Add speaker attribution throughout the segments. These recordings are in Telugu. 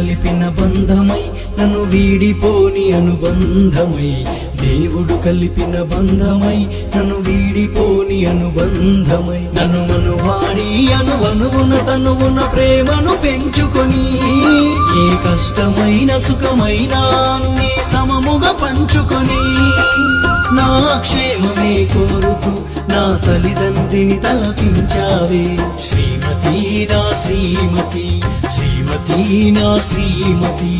Speaker 1: కలిపిన బంధమై నన్ను వీడిపోని అనుబంధమై, దేవుడు కలిపిన బంధమై నన్ను వీడిపోని అనుబంధమై, నన్ను మనువాడి అనువనువున తనువున ప్రేమను పెంచుకొని, ఏ కష్టమైన సుఖమైన అన్ని సమముగా పంచుకొని, నా క్షేమమే కోరుతూ నా తల్లిదండ్రిని తలపించావే. శ్రీమతి నా శ్రీమతి, శ్రీమతి నా శ్రీమతి,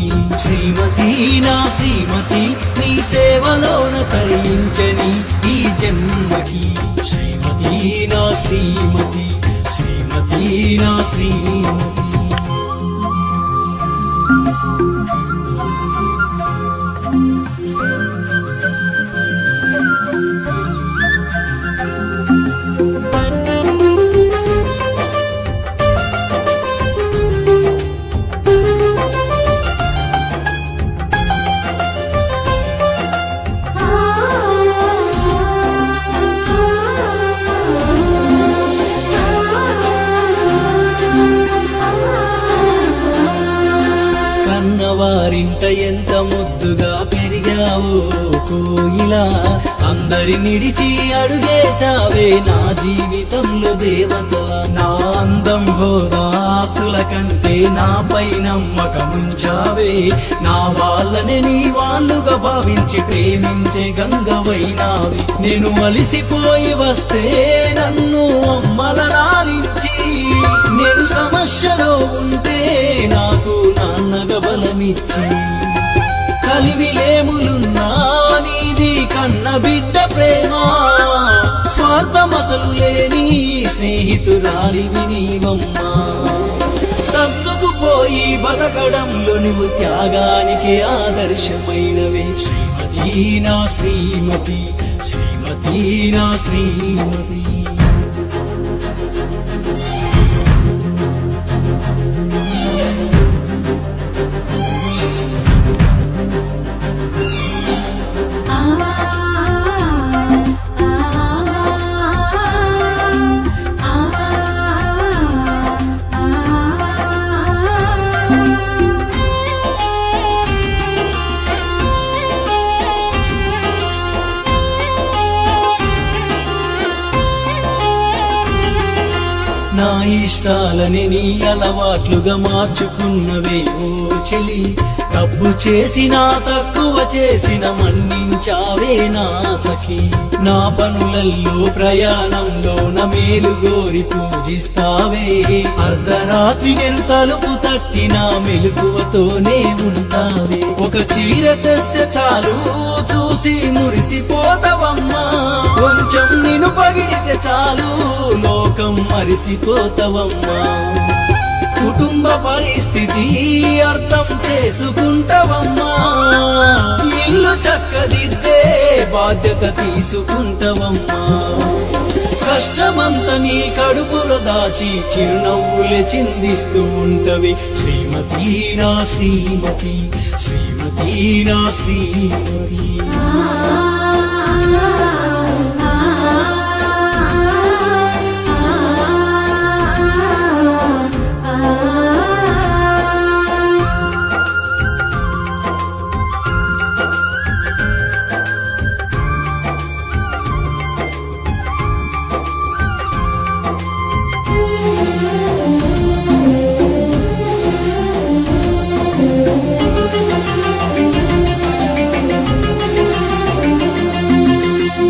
Speaker 1: శ్రీమతి నా శ్రీమతి, నీ సేవలోన తరించని ఈ జన్మకి. శ్రీమతి నా శ్రీమతి, శ్రీమతి నా శ్రీమతి. వారింట ఎంత ముద్దుగా పెరిగావో కోయిలా, అందరి నిడిచి అడుగేశావే నా జీవితంలో దేవత. నా అందం హోదా ఆస్తుల కంటే నాపై నమ్మకముంచావే, నా వాళ్ళని నీ వాళ్ళుగా భావించి ప్రేమించే గంగవైనావి. నేను అలిసిపోయి వస్తే నన్ను అమ్మల లాలించి, నేను సమస్యలో ఉంటే నాకు నాన్నగా బలమిచ్చి, కలిమిలేములున్నా నీది కన్న బిడ్డ ప్రేమ, స్వార్థమసలు లేని స్నేహితురాలివి నీవమ్మా. సర్దుకుపోయి బతకడంలో నువ్వు త్యాగానికి ఆదర్శమైనవే. శ్రీమతి నా శ్రీమతి, శ్రీమతి నా శ్రీమతి. నా ఇష్టాలని నీ అలవాట్లుగా మార్చుకున్నవే ఓ చెలి, తప్పు చేసినా తక్కువ చేసిన మన్నించావే నా సఖి. నా పనులల్లో ప్రయాణంలో నా మేలు గోరి పూజిస్తావే, అర్ధరాత్రి నేను తలుపు తట్టినా మెలకువతోనే ఉంటావే. ఒక చీర తెస్తే చాలు చూసి మురిసిపోతావమ్మా, కొంచెం నిన్ను పగిడితే చాలు లోకం మరిసిపోతావమ్మా. కుటుంబ పరిస్థితి అర్థం చేసుకుంటావమ్మా, ఇల్లు చక్కదిద్దే బాధ్యత తీసుకుంటావమ్మా. కష్టమంతా నీ కడుపులో దాచి చిరునవ్వులే చిందిస్తూ ఉంటవి. శ్రీమతి నా శ్రీమతి, శ్రీమతి నా శ్రీమతి.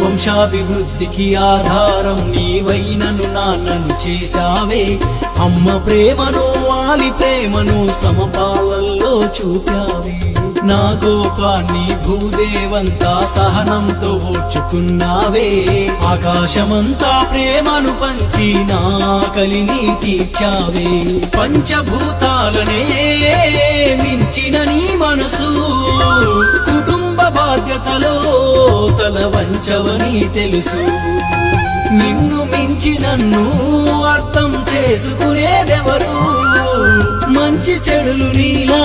Speaker 1: వంశాభివృద్ధికి ఆధారం నీవైనను నాన్నను చేశావే. అమ్మ ప్రేమను వాలి ప్రేమను సమపాలల్లో చూపావే. నా కోపాన్ని భూదేవంతా సహనంతో ఓర్చుకున్నావే. ఆకాశమంతా ప్రేమను పంచి నా కలిని తీర్చావే. పంచభూతాలనే మించిన నీ మనసు కుటుంబ బాధ్యతలో తల వంచవని తెలుసు. నిన్ను మించి నన్ను అర్థం చేసుకునేదెవరు? మంచి చెడులు నీలా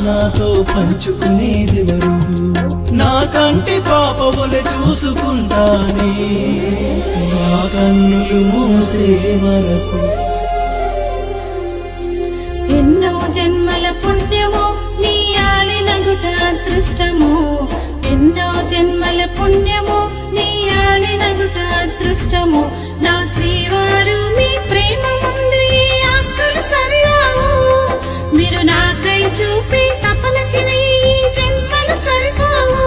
Speaker 1: నాతో పంచుకునేదెవరు? నా కంటి పాపములు చూసుకుంటానే నా కన్నులు మూసే వరకు.
Speaker 2: ఎన్నో జన్మల పుణ్యమో నగుట అదృష్టము ఎన్నో జన్మల పుణ్యము నీ ఆలినగుట అదృష్టము నా శ్రీవారు మీ ప్రేమ ముందు ఈ ఆస్తులు సరిరావు మీరు నాకై చూపి తపనకి నీ జన్మలు సరిపోవు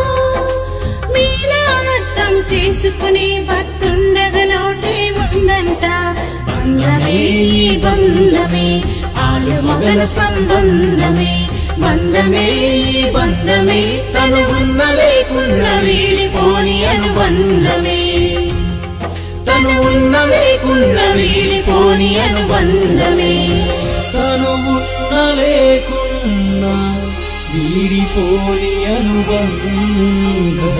Speaker 2: మీలో అర్థం చేసుకుని భక్తుండగలోటే ఉందంట బంధమే ఈ బంధమే ఆలు మగల సంబంధమే బంధమే ఈ బంధమే తను ఉన్న లేకున్న వీడిపోని అనుబంధమే తను ఉన్న లేకున్న వీడిపోని అనుబంధమే
Speaker 1: తను ఉన్న లేకున్నా వీడిపోని అనుబంధమే